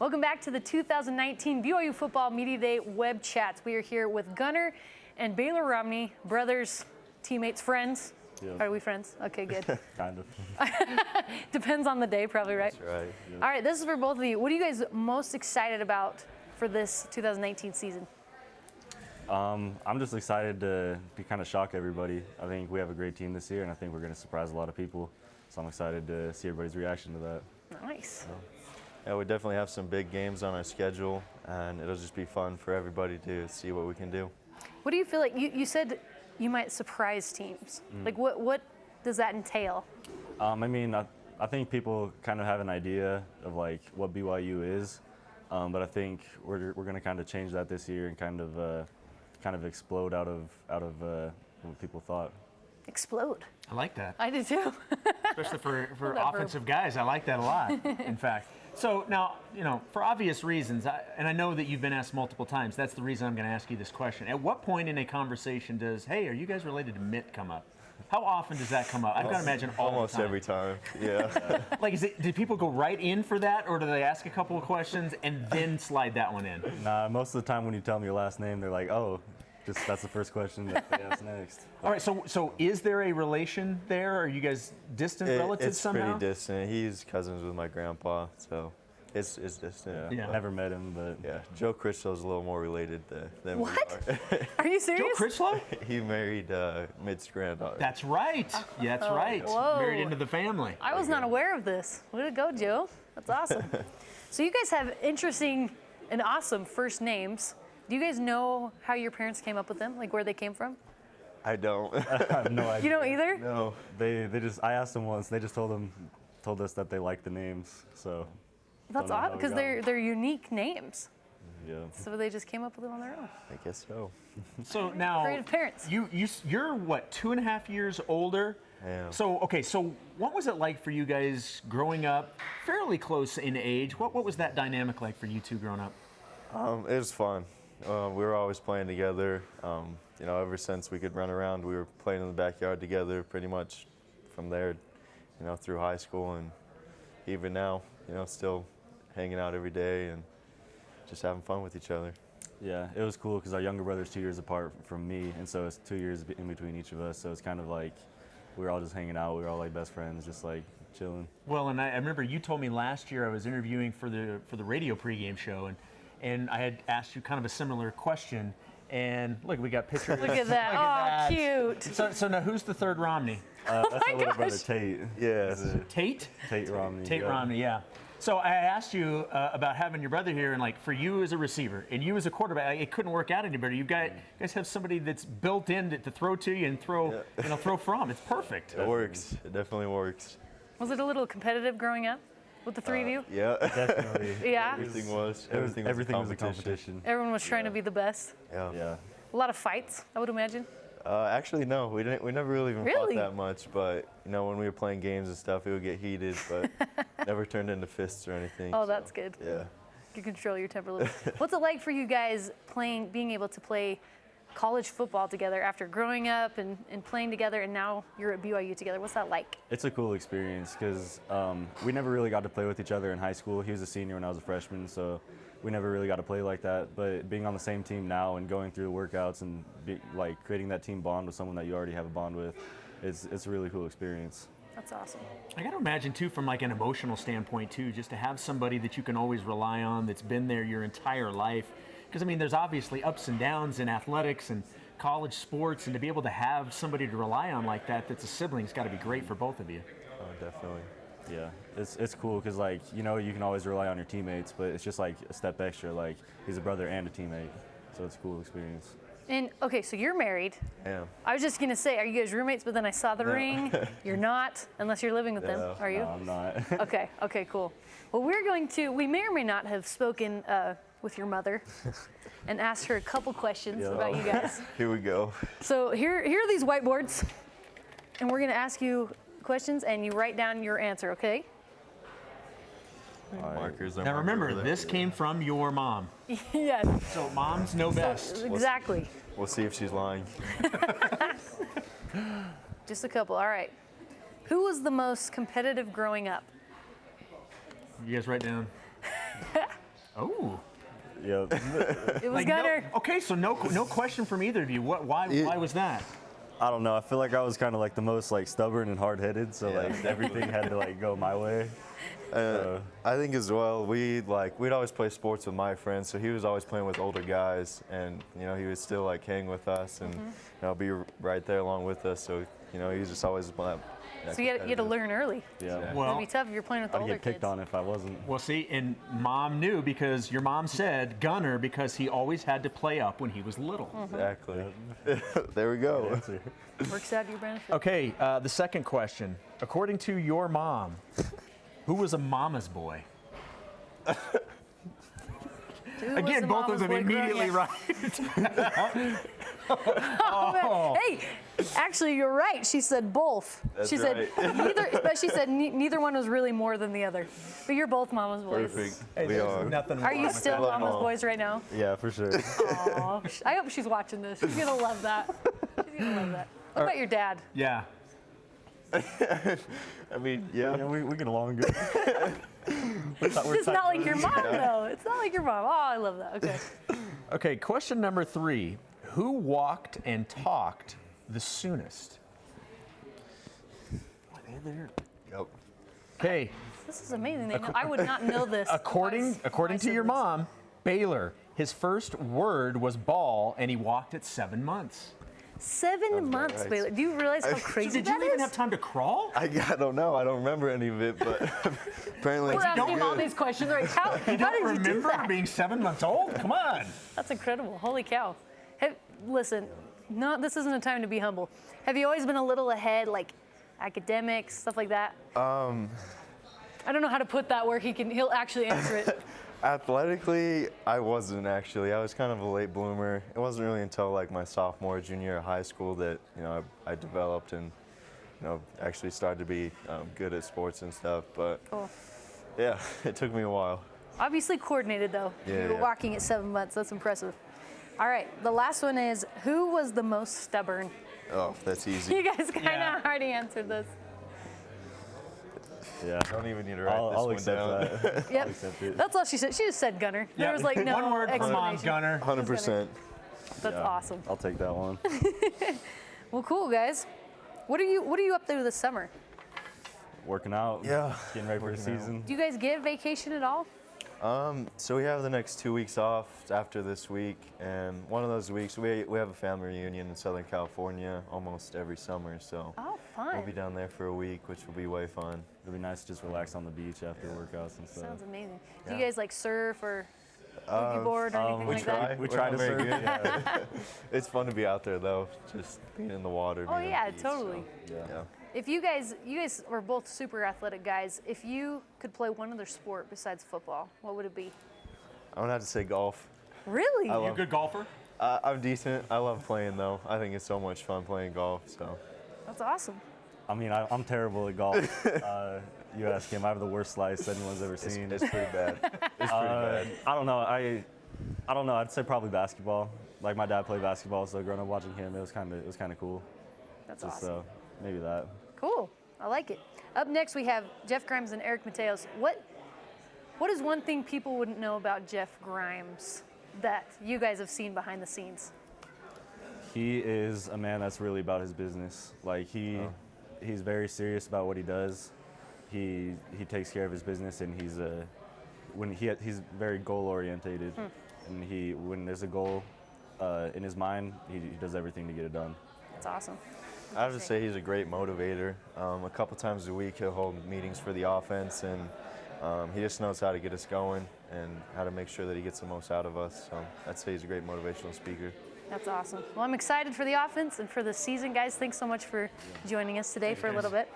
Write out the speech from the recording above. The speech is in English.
Welcome back to the 2019 BYU Football Media Day web chats. We are here with Gunner and Baylor Romney, brothers, teammates, friends. Yeah. Are we friends? Okay, good. Kind of. Depends on the day, probably, right? That's right. Yeah. All right, this is for both of you. What are you guys most excited about for this 2019 season? I'm just excited to kind of shock everybody. I think we have a great team this year, and I think we're going to surprise a lot of people. So I'm excited to see everybody's reaction to that. Nice. Yeah, we definitely have some big games on our schedule, and it'll just be fun for everybody to see what we can do. What do you feel like? You said you might surprise teams. Like, what does that entail? I mean, I think people kind of have an idea of like what BYU is, but I think we're going to kind of change that this year and kind of explode out of what people thought. Explode. I like that, I do too. especially for that offensive guys. I like that a lot, in fact. So now, for obvious reasons, and I know that you've been asked multiple times, that's the reason I'm going to ask you this question. At what point in a conversation does, hey, are you guys related to Mitt come up? How often does that come up? I've got to imagine Almost every time, yeah. Like, do people go right in for that, or do they ask a couple of questions and then slide that one in? Nah, most of the time when you tell them your last name, they're like, oh, that's the first question that they ask next. All right, so is there a relation there? Are you guys distant relatives It's somehow? pretty distant. He's cousins with my grandpa, so it's distant. Yeah. Yeah. Never met him, but Yeah, Joe Critchell's a little more related than What? we are. Are you Joe serious? Critchlow? He married Mitt's granddaughter. That's right. Yeah, that's right. Whoa. Married into the family. I was not aware of this. Way to go, Joe. That's awesome. So you guys have interesting and awesome first names. Do you guys know how your parents came up with them? Like where they came from? I don't. I have no idea. You don't either? No. They just, I asked them once, they just told us that they liked the names, so. That's don't know how odd we because got they're 'em. unique names. Yeah. So they just came up with them on their own. I guess so. So now, Creative parents. you're what, 2.5 years older? Yeah. So what was it like for you guys growing up, fairly close in age? What was that dynamic like for you two growing up? It was fun. We were always playing together. Ever since we could run around, we were playing in the backyard together pretty much from there, through high school, and even now, still hanging out every day and just having fun with each other. Yeah, it was cool because our younger brother's 2 years apart from me, and so it's 2 years in between each of us. So it's kind of like we were all just hanging out. We were all like best friends, just like chilling. Well, and I remember you told me last year I was interviewing for the radio pregame show, and I had asked you kind of a similar question. And look, we got pictures. Look at that. Oh, cute. So now who's the third Romney? That's my little brother gosh. Tate. Yeah. Tate? Tate Romney. Tate yeah. Romney, yeah. So I asked you about having your brother here, and like for you as a receiver and you as a quarterback, it couldn't work out any better. You guys have somebody that's built in to throw to you and throw from. It's perfect. It works. It definitely works. Was it a little competitive growing up with the three of you? Yeah. Definitely. Yeah. Everything was. Everything was a competition. Everyone was trying to be the best. Yeah. Yeah. A lot of fights, I would imagine. Actually, no. We never really even Really? fought that much. But when we were playing games and stuff, it would get heated, but never turned into fists or anything. Oh, so, that's good. Yeah. You control your temper a little bit. What's it like for you guys being able to play college football together after growing up and playing together, and now you're at BYU together? What's that like? It's a cool experience because we never really got to play with each other in high school. He was a senior when I was a freshman, so we never really got to play like that. But being on the same team now and going through the workouts and creating that team bond with someone that you already have a bond with, it's a really cool experience. That's awesome. I got to imagine too, from like an emotional standpoint too, just to have somebody that you can always rely on that's been there your entire life. Because I mean, there's obviously ups and downs in athletics and college sports, and to be able to have somebody to rely on like that's a sibling's got to be great for both of you. Oh, definitely. Yeah, it's cool because you can always rely on your teammates, but it's just like a step extra. Like he's a brother and a teammate, so it's a cool experience. And okay, so you're married. Yeah. I was just gonna say, are you guys roommates? But then I saw the ring. You're not, unless you're living with them. No. Are you? No, I'm not. Okay, cool. Well, we may or may not have spoken with your mother and asked her a couple questions about you guys. Here we go. So here are these whiteboards, and we're gonna ask you questions, and you write down your answer, okay? Markers. Now remember, this came from your mom. Yes. So moms know best. Exactly. We'll see if she's lying. Just a couple. All right. Who was the most competitive growing up? You guys write down. Oh. Yep. It was Like, Gunner. Okay, so no question from either of you. Why was that? I don't know. I feel like I was kind of like the most like stubborn and hard-headed, so like everything had to like go my way. I think as well, we'd always play sports with my friends, so he was always playing with older guys, and he would still like hang with us and be right there along with us. So he was just always So you had to learn early. Yeah. Well, It'd be tough if you're playing with the I'd older get kicked kids. on if I wasn't. Well, see, and Mom knew because your mom said Gunner because he always had to play up when he was little. Exactly. There we go. Answer. Works out to your benefit. Okay, the second question. According to your mom, who was a mama's boy? Who was Again, the both mama's of them boy growing immediately up? right. Oh, man. Hey, actually, you're right. She said both. That's she said right. neither, but she said neither one was really more than the other. But you're both mama's boys. Perfect. Hey, We there's are. nothing Are wrong you with still Love mama's Mom. boys right now? Yeah, for sure. Aw, I hope she's watching this. She's gonna love that. She's gonna love that. What about your dad? Yeah. I mean, Yeah, yeah. we get along good. It's not like your mom, though. It's not like your mom. Oh, I love that. Okay. Okay, question number 3. Who walked and talked the soonest? Yep. Okay, This is amazing. I would not know this. according to your mom, Baylor, his first word was ball, and he walked at 7 months. 7 months, right. Baylor. Do you realize how crazy Did that you even is? have time to crawl? I don't know. I don't remember any of it, but apparently We're it's asking him all good. these questions. Right? How did you do Remember that? being 7 months old? Come on. That's incredible. Holy cow. Listen, no, this isn't a time to be humble. Have you always been a little ahead, like academics, stuff like that? I don't know how to put that where he'll actually answer it. Athletically, I wasn't actually. I was kind of a late bloomer. It wasn't really until like my sophomore, junior year of high school that I developed and actually started to be good at sports and stuff. But Cool. yeah, it took me a while. Obviously coordinated though. Yeah, You were yeah. walking at 7 months. That's impressive. All right, the last one is who was the most stubborn? Oh, that's easy. You guys kind of Yeah. already answered this. Yeah. Don't even need to write I'll this one down. accept that. Yep. accept it. That's all she said. She just said Gunner. There was like no One word from Mom, explanation. Gunner. 100%. That's Yeah, awesome. I'll take that one. Well, cool guys. What are you up to this summer? Working out. Yeah, Getting ready for the working out. season. Do you guys get vacation at all? So we have the next 2 weeks off after this week, and one of those weeks we have a family reunion in Southern California almost every summer. So Oh, fun. we'll be down there for a week, which will be way fun. It'll be nice to just relax on the beach after workouts and stuff. Sounds amazing. Do Yeah. you guys like surf or boogie board or anything we like try. that? We We're try not to very surf. good. Yeah. It's fun to be out there though, just being in the water. Oh being on yeah, the beach, totally. So, yeah. If you guys are both super athletic guys. If you could play one other sport besides football, what would it be? I would have to say golf. Really? I You a love- good golfer? I'm decent. I love playing though. I think it's so much fun playing golf. So That's awesome. I mean, I'm terrible at golf. You ask him, I have the worst slice anyone's ever seen. it's pretty bad. It's pretty bad. I don't know. I don't know. I'd say probably basketball. Like my dad played basketball, so growing up watching him, it was kind of cool. That's Just awesome. maybe that. Cool. I like it. Up next, we have Jeff Grimes and Eric Mateos. What is one thing people wouldn't know about Jeff Grimes that you guys have seen behind the scenes? He is a man that's really about his business. Like he's very serious about what he does. He takes care of his business, and he's very goal orientated. And when there's a goal in his mind, he does everything to get it done. That's awesome. I would say he's a great motivator. A couple times a week he'll hold meetings for the offense, and he just knows how to get us going and how to make sure that he gets the most out of us. So I'd say he's a great motivational speaker. That's awesome. Well, I'm excited for the offense and for the season, guys. Thanks so much for joining us today for a little bit.